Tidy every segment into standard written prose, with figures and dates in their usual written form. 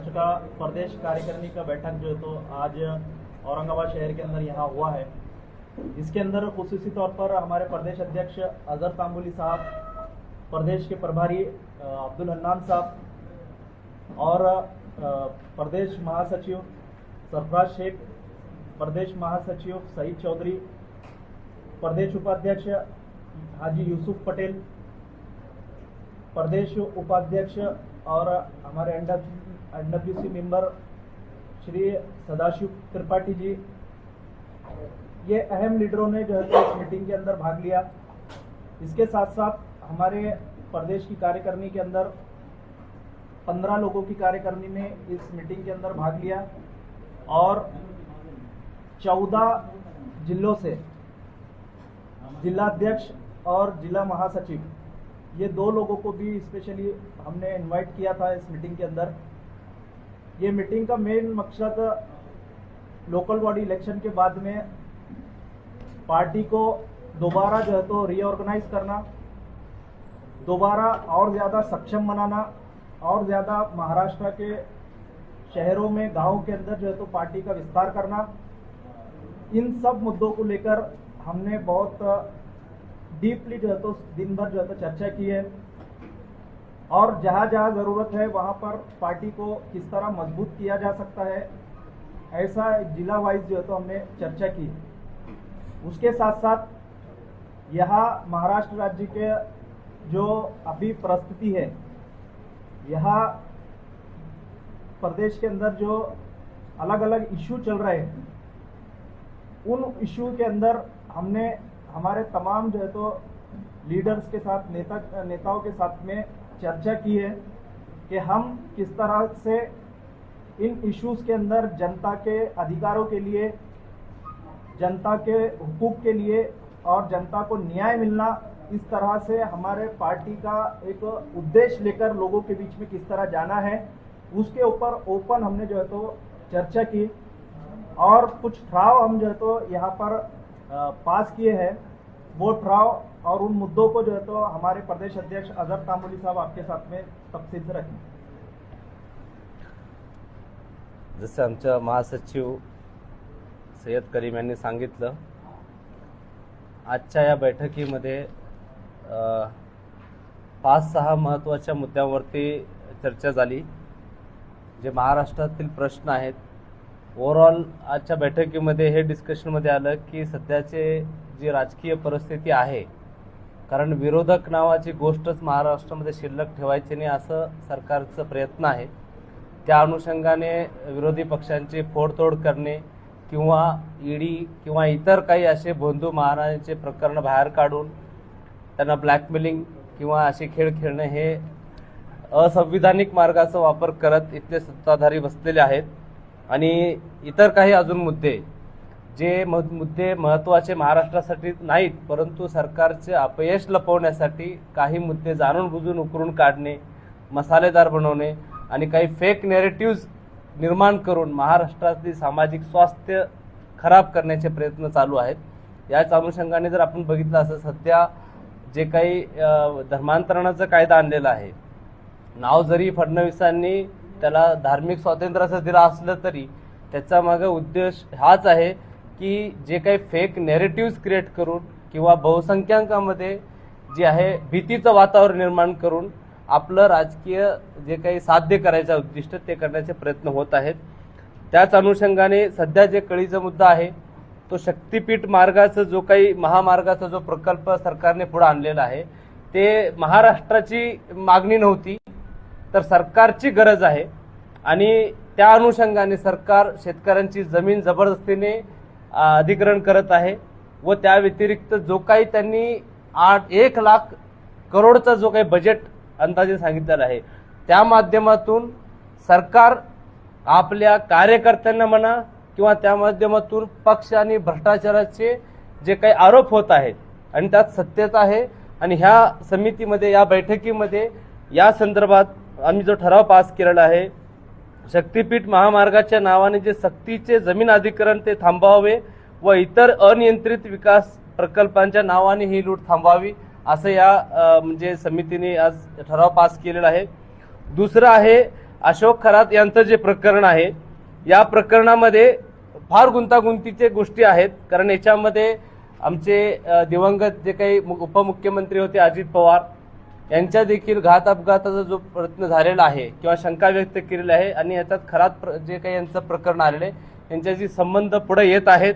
महाराष्ट्र का प्रदेश कार्यकारिणी का बैठक जो है तो आज औरंगाबाद शहर के अंदर यहाँ हुआ है। इसके अंदर खुसूसी तौर पर हमारे प्रदेश अध्यक्ष अजहर तांबुली साहब, प्रदेश के प्रभारी अब्दुल हन्नान साहब और प्रदेश महासचिव सरफराज शेख, प्रदेश महासचिव सईद चौधरी, प्रदेश उपाध्यक्ष हाजी यूसुफ पटेल, प्रदेश उपाध्यक्ष और हमारे एनडब्ल्यूसी मेंबर श्री सदाशिव त्रिपाठी जी, ये अहम लीडरों ने जो है तो इस मीटिंग के अंदर भाग लिया। इसके साथ साथ हमारे प्रदेश की कार्यकारिणी के अंदर 15 लोगों की कार्यकारिणी ने इस मीटिंग के अंदर भाग लिया और 14 जिलों से जिलाध्यक्ष और जिला महासचिव, ये 2 लोगों को भी स्पेशली हमने इनवाइट किया था इस मीटिंग के अंदर। ये मीटिंग का मेन मकसद लोकल बॉडी इलेक्शन के बाद में पार्टी को दोबारा जो है तो रीऑर्गेनाइज करना, दोबारा और ज़्यादा सक्षम बनाना और ज़्यादा महाराष्ट्र के शहरों में गांव के अंदर जो है तो पार्टी का विस्तार करना, इन सब मुद्दों को लेकर हमने बहुत डीपली जो है तो दिन भर जो है तो चर्चा की है और जहाँ जहाँ ज़रूरत है वहाँ पर पार्टी को किस तरह मजबूत किया जा सकता है, ऐसा जिला वाइज जो है तो हमने चर्चा की। उसके साथ साथ यहाँ महाराष्ट्र राज्य के जो अभी परिस्थिति है, यहाँ प्रदेश के अंदर जो अलग अलग इश्यू चल रहे हैं, उन इश्यू के अंदर हमने हमारे तमाम जो है तो लीडर्स के साथ नेताओं के साथ में चर्चा की है कि हम किस तरह से इन इश्यूज के अंदर जनता के अधिकारों के लिए, जनता के हुकूक के लिए और जनता को न्याय मिलना, इस तरह से हमारे पार्टी का एक उद्देश्य लेकर लोगों के बीच में किस तरह जाना है, उसके ऊपर ओपन हमने जो है तो चर्चा की और कुछ ठराव हम जो है तो यहाँ पर पास किए हैं। वो ठराव और उन मुद्दों को जो है तो हमारे प्रदेश अध्यक्ष अजहर तांबुली साहब आपके साथ में तफसील से रखें। जसे आमच्या महासचिव सय्यद करीम यांनी सांगितलं, आजच्या या बैठकीमध्ये 5-6 महत्त्वाच्या मुद्द्यांवरती चर्चा झाली, जे महाराष्ट्रातील प्रश्न आहेत। ओव्हरऑल आजच्या बैठकीमध्ये हे डिस्कशनमध्ये आलं की सध्याचे जी राजकीय परिस्थिती आहे, कारण विरोधक नावाची गोष्टच महाराष्ट्रामध्ये शिल्लक ठेवायची नाही असं सरकारचा प्रयत्न आहे। त्या अनुषंगाने विरोधी पक्षांची फोडतोड करणे किंवा ईडी किंवा इतर काही असे भोंदू मारण्याचे प्रकरण बाहेर काढून त्यांना ब्लॅकमेलिंग किंवा असे खेळ खेळणे हे असंविधानिक मार्गाचा वापर करत इथले सत्ताधारी बसलेले आहेत। आणि इतर काही अजून मुद्दे, जे मुद्दे महत्त्वाचे महाराष्ट्रासाठी नाहीत परंतु सरकारचे अपयश लपवण्यासाठी काही मुद्दे जाणून बुजून उकरून काढणे, मसालेदार बनवणे आणि काही फेक नॅरेटिव्ह्ज निर्माण करून महाराष्ट्रातील सामाजिक स्वास्थ्य खराब करण्याचे प्रयत्न चालू आहेत। याच अनुषंगाने जर आपण बघितलं असं सध्या जे काही धर्मांतरणाचा कायदा आणलेला आहे, नाव जरी फडणवीसांनी त्याला धार्मिक स्वातंत्र्याचं दिलं असलं तरी त्याचा मागे उद्देश हाच आहे की जे काही फेक नॅरेटिव्ह्ज क्रिएट करून किंवा बहुसंख्याकांमध्ये जे आहे भीतीचं वातावरण निर्माण करून आपलं राजकीय जे काही साध्य करायचं उद्दिष्ट ते करण्याचे प्रयत्न होत आहेत। त्याच अनुषंगाने सध्या जे कळीचा मुद्दा आहे तो शक्तीपीठ मार्गाचा जो काही महामार्गाचा जो प्रकल्प सरकारने पुढे आणलेला आहे, ते महाराष्ट्राची मागणी नव्हती तर सरकारची गरज आहे आणि त्या अनुषंगाने सरकार शेतकऱ्यांची जमीन जबरदस्तीने अधिग्रहण करत आहे व त्या व्यतिरिक्त जो काही त्यांनी 1 लाख करोडचा जो काही बजेट अंदाजे सांगितलेला आहे, त्या माध्यमातून सरकार आपल्या कार्यकर्त्यांना म्हणा किंवा त्या माध्यमातून पक्ष आणि भ्रष्टाचाराचे जे काही आरोप होत आहेत आणि त्यात सत्यता आहे आणि ह्या समितीमध्ये, या बैठकीमध्ये या संदर्भात आम्ही जो ठराव पास केलेला आहे, शक्तीपीठ महामार्गाच्या नावाने जे सक्तीचे जमीन अधिग्रहण ते थांबवावे व इतर अनियंत्रित विकास प्रकल्पांच्या नावाने ही लूट थांबवावी असं या म्हणजे समितीने आज ठराव पास केलेला आहे। दुसरं आहे अशोक खरात यांचं जे प्रकरण आहे, या प्रकरणामध्ये फार गुंतागुंतीचे गोष्टी आहेत. कारण याच्यामध्ये आमचे दिवंगत जे काही उपमुख्यमंत्री होते अजित पवार यांच्या देखील घात अपघाताचा जो प्रयत्न झालेला आहे किंवा शंका व्यक्त केलेली आहे आणि याच्यात खरात जे काही यांचं प्रकरण आलेलं आहे यांच्याशी संबंध पुढे येत आहेत.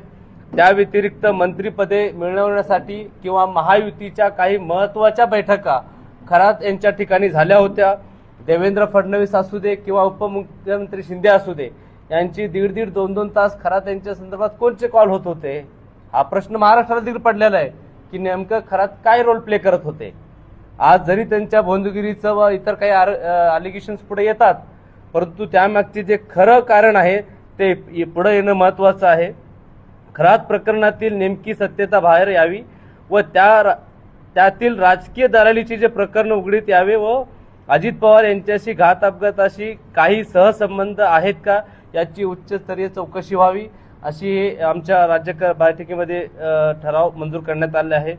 त्या व्यतिरिक्त मंत्रिपदे मिळवण्यासाठी किंवा महायुतीच्या काही महत्त्वाच्या बैठका खरात यांच्या ठिकाणी झाल्या होत्या. देवेंद्र फडणवीस असू दे किंवा उपमुख्यमंत्री शिंदे असू दे, यांची दीड 2 तास खरात यांच्या संदर्भात कोणते कॉल होत होते, हा प्रश्न महाराष्ट्राला देखील पडलेला आहे की नेमकं खरात काय रोल प्ले करत होते. आज जरी त्यांच्या भोंदगिरीचं व इतर काही अलिगेशन्स पुढे येतात, परंतु त्यामागचे जे खरं कारण आहे ते पुढे येणं महत्त्वाचं आहे. खरात प्रकरणातील नेमकी सत्यता बाहेर यावी व त्यातील राजकीय दलालीचे जे प्रकरण उघडीत यावे व अजित पवार यांच्याशी घात अपघाताशी काही सहसंबंध आहेत का याची उच्चस्तरीय चौकशी व्हावी, अशी आमच्या राज्य बैठकीमध्ये ठराव मंजूर करण्यात आले आहे.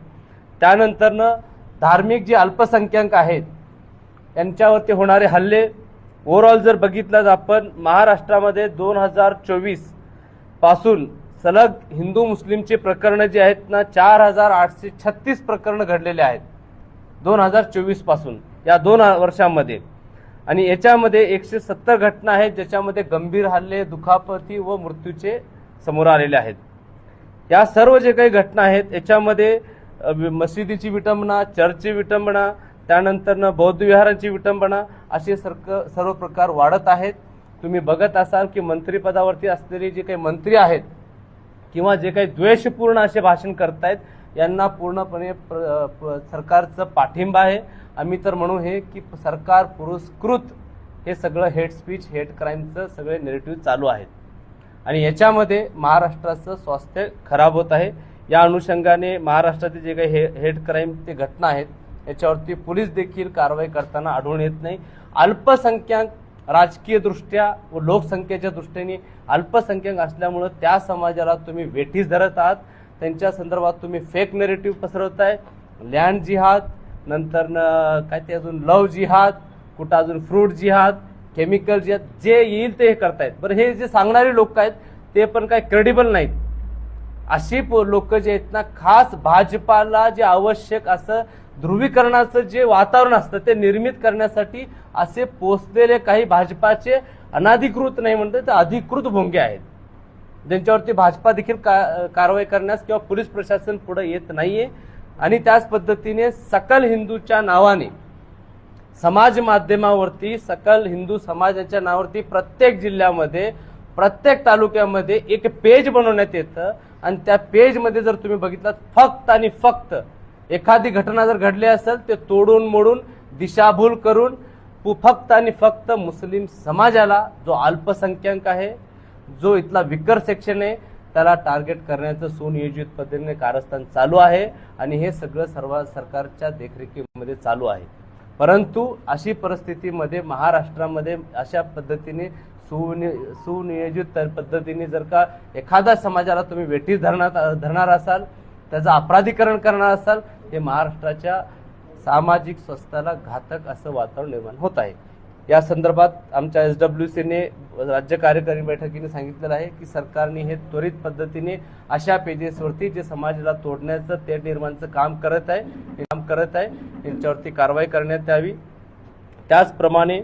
त्यानंतरनं धार्मिक जे अल्पसंख्याक आहेत यांच्यावरती होणारे हल्ले ओव्हरऑल जर बघितलं आपण महाराष्ट्रामध्ये 2024 पासून सलग हिंदू मुस्लिमचे प्रकरण जे आहेत ना 4836 प्रकरण घडलेले आहेत 2024 पासून या 2 वर्षांमध्ये. आणि याच्यामध्ये 170 घटना आहेत ज्याच्यामध्ये गंभीर हल्ले, दुखापती व मृत्यूचे समोर आलेले आहेत. या सर्व जे काही घटना आहेत याच्यामध्ये मशिदीची विटंबना, चर्चची विटंबना, त्यानंतर बौद्ध विहारांची विटंबना असे सर्व प्रकार वाढत आहेत. तुम्ही बघत असाल की मंत्रिपदावरती असलेले जे काही मंत्री आहेत किंवा जे काही द्वेषपूर्ण असे भाषण करतायत यांना पूर्णपणे सरकारचं पाठिंबा आहे. आम्ही तर म्हणू हे की सरकार पुरस्कृत हे सगळं हेट स्पीच, हेट क्राईमचं सगळे नेरेटिव्ह चालू आहेत आणि याच्यामध्ये महाराष्ट्राचं स्वास्थ्य खराब होत आहे. या अनुषंगाने महाराष्ट्रातील जे काही हेट क्राईमचे घटना आहेत याच्यावरती पोलीस देखील कारवाई करताना आढळून येत नाही. अल्पसंख्याक राजकीय दृष्ट्या व लोकसंख्येच्या दृष्टीने अल्पसंख्याक असल्यामुळं त्या समाजाला तुम्ही वेठीस धरत आहात. त्यांच्या संदर्भात तुम्ही फेक नेरेटिव्ह पसरवताय. लँड जिहाद, नंतर काय ते अजून लव जिहाद, कुठं अजून फ्रूट जिहाद, केमिकल जिहाद, जे येईल ते हे करतायत. बरं, हे जे सांगणारे लोक आहेत ते पण काय क्रेडिबल नाहीत. अशी लोक जे आहेत ना, खास भाजपाला जे आवश्यक असं ध्रुवीकरणाचं जे वातावरण असतं ते निर्मित करण्यासाठी असे पोचलेले काही भाजपाचे अनाधिकृत नाही म्हणतात तर अधिकृत भोंगे आहेत ज्यांच्यावरती भाजपा देखील कारवाई करण्यास किंवा पोलीस प्रशासन पुढे येत नाहीये. आणि त्याच पद्धतीने सकल हिंदूच्या नावाने समाज माध्यमावरती सकल हिंदू समाजाच्या नावावरती प्रत्येक जिल्ह्यामध्ये, प्रत्येक तालुक्यामध्ये एक पेज बनवण्यात येतं आणि त्या पेजमध्ये जर तुम्ही बघितलं फक्त आणि फक्त एखादी घटना जर घडली असेल ते तोडून मोडून दिशाभूल करून फक्त आणि फक्त मुस्लिम समाजाला, जो अल्पसंख्याक आहे, जो इथला विकर सेक्शन आहे, त्याला टार्गेट करण्याचं सुनियोजित पद्धतीने कारस्थान चालू आहे आणि हे सगळं सर्व सरकारच्या देखरेखीमध्ये चालू आहे. परंतु अशी परिस्थितीमध्ये महाराष्ट्रामध्ये अशा पद्धतीने सुनियोजित पद्धतीने जर का एखाद्या समाजाला तुम्ही वेठीस धरणार असाल, त्याचं अपराधीकरण करणार असाल, हे महाराष्ट्राच्या सामाजिक स्वास्थ्याला घातक असं वातावरण निर्माण होत आहे. या संदर्भात आमच्या SWCने राज्य कार्यकारी बैठकीने सांगितलेलं आहे की सरकारने हे त्वरित पद्धतीने अशा पेजेसवरती जे समाजाला तोडण्याचं, ते निर्माणाचं काम करत आहे यांच्यावरती कारवाई करण्यात यावी. त्याचप्रमाणे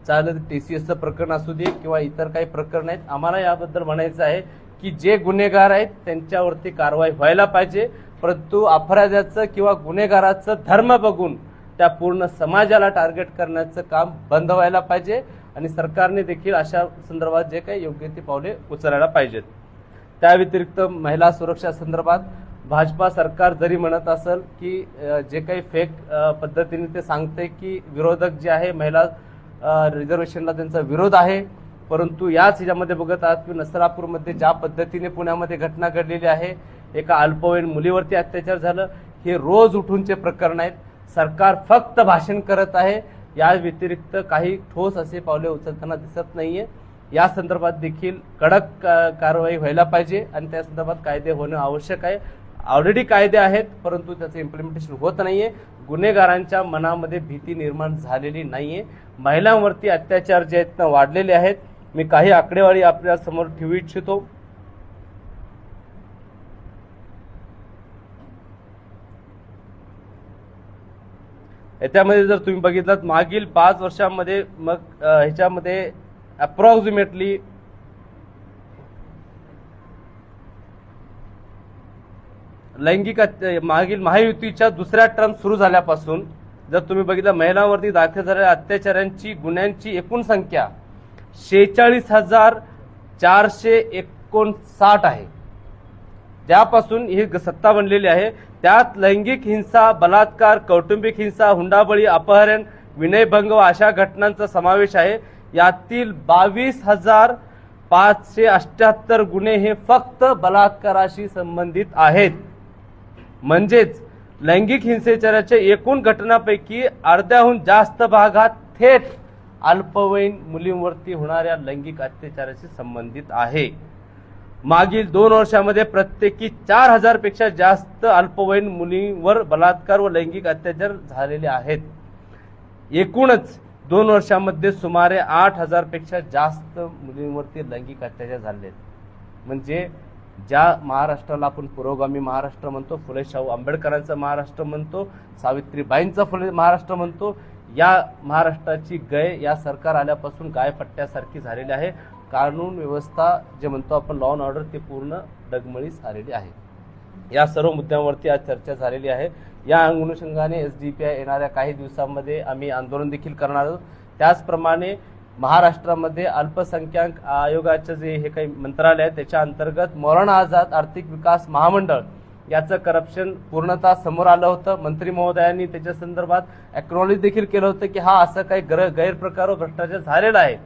चालत TCSचं प्रकरण असू दे किंवा इतर काही प्रकरण आहेत, आम्हाला याबद्दल म्हणायचं आहे की जे गुन्हेगार आहेत त्यांच्यावरती कारवाई व्हायला पाहिजे, परंतु अपराध्याचं किंवा गुन्हेगाराचं धर्म बघून त्या पूर्ण समाजाला टार्गेट करण्याचं काम बंद व्हायला पाहिजे आणि सरकारने देखील अशा संदर्भात जे काही योग्य ती पावले उचलायला पाहिजेत. त्या व्यतिरिक्त महिला सुरक्षा संदर्भात भाजपा सरकार जरी म्हणत असेल की जे काही फेक पद्धतीने ते सांगते की विरोधक जे आहे महिला रिझर्वेशनला त्यांचा विरोध आहे, परंतु याच ह्याच्यामध्ये बघत आहात की नसरापूरमध्ये ज्या पद्धतीने पुण्यामध्ये घटना घडलेली आहे, एका अल्पवयीन मुलीवरती अत्याचार झालं, हे रोज उठूनचे प्रकरण आहेत. सरकार फक्त भाषण करत आहे, या व्यतिरिक्त काही ठोस असे पावले उचलताना दिसत नाहीये. या संदर्भात देखील कडक कारवाई व्हायला पाहिजे आणि त्या संदर्भात कायदे होणं आवश्यक आहे. ऑलरेडी कायदे आहेत, परंतु त्याचं इम्प्लिमेंटेशन होत नाहीये. गुन्हेगारांच्या मनामध्ये भीती निर्माण झालेली नाहीये. महिलांवरती अत्याचार जे आहेत ना वाढलेले आहेत. मी काही आकडेवारी आपल्या समोर ठेवू इच्छितो. याच्यामध्ये जर तुम्ही बघितलं मागील 5 वर्षांमध्ये मग ह्याच्यामध्ये अप्रॉक्सिमेटली लैंगिक मागील महायुतीच्या दुसऱ्या टर्म सुरू झाल्यापासून जर तुम्ही बघितलं महिलांवरती दाखल झालेल्या अत्याचारांची गुन्ह्यांची एकूण संख्या 46,459 आहे. ज्यापासून ही सत्ता बनलेली आहे त्यात लैंगिक हिंसा, बलात्कार, कौटुंबिक हिंसा, हुंडाबळी, अपहरण, विनयभंग अशा घटनांचा समावेश आहे. यातील 22,578 गुन्हे हे फक्त बलात्काराशी संबंधित आहेत. म्हणजेच लैंगिक हिंसाचाराच्या एकूण घटनांपैकी अर्ध्याहून जास्त भागात थेट अल्पवयीन मुलींवरती होणाऱ्या लैंगिक अत्याचाराशी संबंधित आहे. मागील 2 वर्षांमध्ये प्रत्येकी 4,000 पेक्षा जास्त अल्पवयीन मुलींवर बलात्कार व लैंगिक अत्याचार झालेले आहेत. एकूणच 2 वर्षांमध्ये सुमारे 8,000 पेक्षा जास्त मुलींवरती लैंगिक अत्याचार झाले आहेत. म्हणजे ज्या महाराष्ट्राला आपण पुरोगामी महाराष्ट्र म्हणतो, फुले शाहू आंबेडकरांचा महाराष्ट्र म्हणतो, सावित्रीबाईंचा फुले महाराष्ट्र म्हणतो, या महाराष्ट्राची गय या सरकार आल्यापासून गायपट्ट्यासारखी झालेली आहे. कानून व्यवस्था जे म्हणतो आपण लॉ अँड ऑर्डर ते पूर्ण डगमळीस आलेली आहे. या सर्व मुद्द्यांवरती आज चर्चा झालेली आहे. या अनुषंगाने SDPI येणाऱ्या काही दिवसांमध्ये आम्ही आंदोलन देखील करणार आहोत. त्याचप्रमाणे महाराष्ट्रामध्ये अल्पसंख्याक आयोगाचे जे हे काही मंत्रालय आहे त्याच्या अंतर्गत मौलाना आझाद आर्थिक विकास महामंडळ याचं करप्शन पूर्णतः समोर आलं होतं. मंत्री महोदयांनी त्याच्या संदर्भात एक्नॉलेज देखील केलं होतं की हा असं काही गैरप्रकार व भ्रष्टाचार झालेला आहे.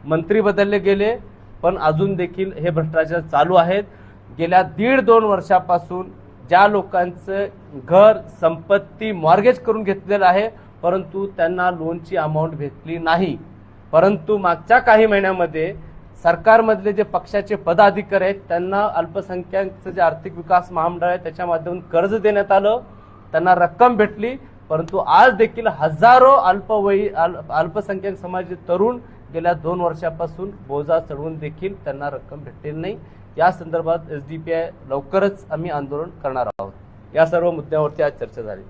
मंत्री बदलले गेले पण अजून देखील हे भ्रष्टाचार चालू आहेत. गेल्या 1.5-2 वर्षापासून ज्या लोकांचं घर संपत्ती मॉर्गेज करून घेतलेलं आहे परंतु त्यांना लोनची अमाऊंट भेटली नाही, परंतु मागच्या काही महिन्यामध्ये सरकारमधले जे पक्षाचे पदाधिकारी आहेत त्यांना अल्पसंख्याकचं जे आर्थिक विकास महामंडळ आहे त्याच्या माध्यमातून कर्ज देण्यात आलं, त्यांना रक्कम भेटली. परंतु आज देखील हजारो अल्पसंख्याक समाजाचे तरुण गेल्या 2 वर्षापासून बोजा चढवून देखील त्यांना रक्कम भेटलेली नाही. या संदर्भात SDPI लवकरच आम्ही आंदोलन करणार आहोत. या सर्व मुद्द्यावरती आज चर्चा झाली.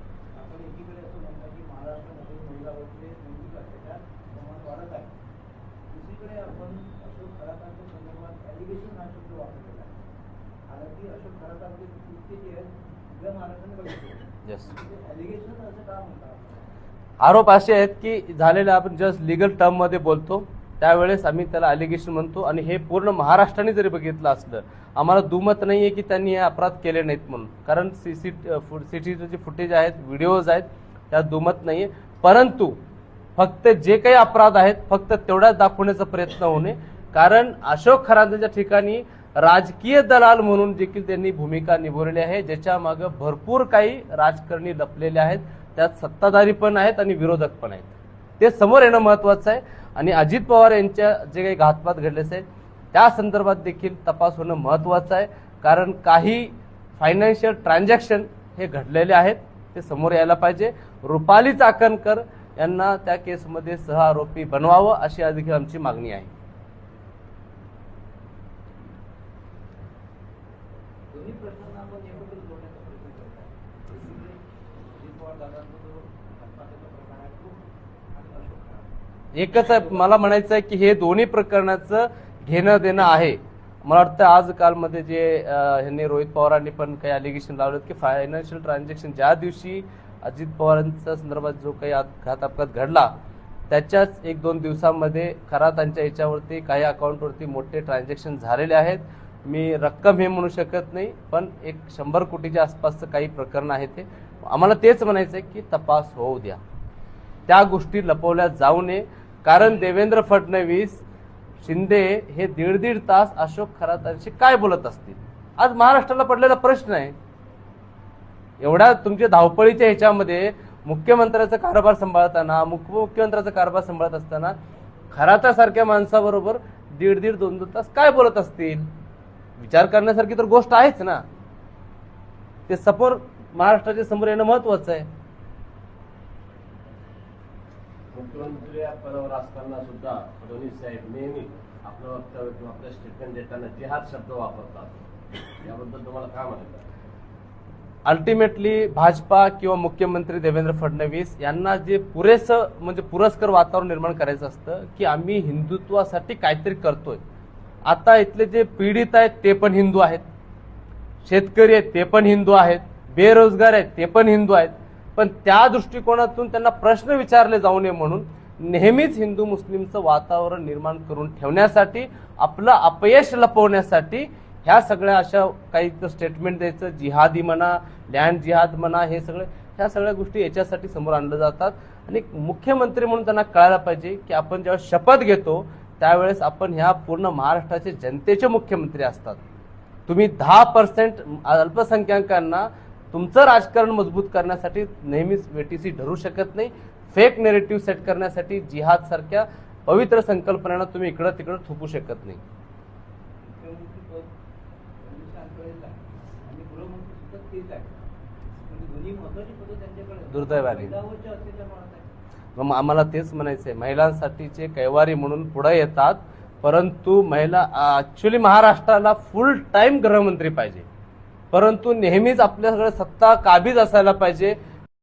आरोप असे आहेत की झालेले आपण जस्ट लिगल टर्म मध्ये बोलतो त्यावेळेस आम्ही त्याला अलिगेशन म्हणतो आणि हे पूर्ण महाराष्ट्राने जरी बघितलं असलं आम्हाला दुमत नाहीये की त्यांनी हे अपराध केले नाहीत म्हणून, कारण सीसीटीव्ही फुटेज आहेत, व्हिडिओज आहेत, त्यात दुमत नाहीये. परंतु फक्त जे काही अपराध आहेत फक्त तेवढ्याच दाखवण्याचा प्रयत्न होणे, कारण अशोक खरातांच्या ठिकाणी राजकीय दलाल म्हणून देखील त्यांनी भूमिका निभावलेली आहे, ज्याच्या मागे भरपूर काही राजकारणी लपलेले आहेत. त्यात सत्ताधारी पण आहेत आणि विरोधक पण आहेत. ते समोर येणं महत्वाचं आहे आणि अजित पवार यांच्या जे काही घातपात घडले आहेत त्या संदर्भात देखील तपास होणं महत्वाचं आहे, कारण काही फायनान्शियल ट्रान्झॅक्शन हे घडलेले आहेत ते समोर यायला पाहिजे. रुपाली चाकणकर यांना त्या केसमध्ये सहआरोपी बनवावं अशी देखील आमची मागणी आहे. एकच आहे मला म्हणायचं आहे की हे दोन्ही प्रकरणाचं घेणं देणं आहे. मला वाटतं आज कालमध्ये जे ह्यांनी रोहित पवारांनी पण काही अलिगेशन लावलेत की फायनान्शियल ट्रान्झॅक्शन ज्या दिवशी अजित पवारांच्या संदर्भात जो काही घात अपघात घडला त्याच्याच 1-2 दिवसांमध्ये खरातांच्या याच्यावरती काही अकाउंटवरती मोठे ट्रान्झॅक्शन झालेले आहेत. मी रक्कम हे म्हणू शकत नाही पण 100 कोटीच्या आसपासचं काही प्रकरण आहे ते. आम्हाला तेच म्हणायचं आहे की तपास होऊ द्या, त्या गोष्टी लपवल्या जाऊ नये, कारण देवेंद्र फडणवीस शिंदे हे 1.5 तास अशोक खरातांशी काय बोलत असतील. आज महाराष्ट्राला पडलेला प्रश्न आहे. एवढ्या तुमच्या धावपळीच्या ह्याच्यामध्ये मुख्यमंत्र्याचा कारभार सांभाळताना उपमुख्यमंत्र्याचा कारभार सांभाळत असताना खरातासारख्या माणसाबरोबर 1.5-2 तास काय बोलत असतील. विचार करण्यासारखी तर गोष्ट आहेच ना. ते महाराष्ट्राच्या समोर येणं महत्वाचं आहे. मुख्यमंत्री या पदावर असताना सुद्धा फडणवीस साहेब नेहमी आपलं वक्तव्य किंवा आपलं स्टेटमेंट देताना जिहाद शब्द वापरतात, याबद्दल तुम्हाला काय म्हणायचं? अल्टिमेटली भाजपा किंवा मुख्यमंत्री देवेंद्र फडणवीस यांना जे पुरेसं म्हणजे पुरस्कार वातावरण निर्माण करायचं असतं की आम्ही हिंदुत्वासाठी काहीतरी करतोय. आता इथले जे पीडित आहेत ते पण हिंदू आहेत, शेतकरी आहेत ते पण हिंदू आहेत, बेरोजगार आहेत ते पण हिंदू आहेत. पण त्या दृष्टिकोनातून त्यांना प्रश्न विचारले जाऊ नये म्हणून नेहमीच हिंदू मुस्लिमचं वातावरण निर्माण करून ठेवण्यासाठी, आपलं अपयश लपवण्यासाठी ह्या सगळ्या अशा काही स्टेटमेंट द्यायचं, जिहादी म्हणा, लँड जिहाद म्हणा, ह्या सगळ्या गोष्टी याच्यासाठी समोर आणल्या जातात. आणि मुख्यमंत्री म्हणून त्यांना कळायला पाहिजे की आपण जेव्हा शपथ घेतो त्यावेळेस आपण ह्या पूर्ण महाराष्ट्राचे जनतेचे मुख्यमंत्री असतात. तुम्ही 10% अल्पसंख्याकांना तुमचं राजकारण मजबूत करण्यासाठी नेहमीच वेटीसी ठरू शकत नाही. फेक नेरेटिव्ह सेट करण्यासाठी जिहाद सारख्या पवित्र संकल्पनांना तुम्ही इकडं तिकडं थोपू शकत नाही. दुर्दैवाने मग आम्हाला तेच म्हणायचंय, महिलांसाठीचे कैवारी म्हणून पुढे येतात, परंतु महिला ऍक्च्युली महाराष्ट्राला फुल टाइम गृहमंत्री पाहिजे, परंतु नेहमीच आपल्याकडे सत्ता काबीज असायला पाहिजे.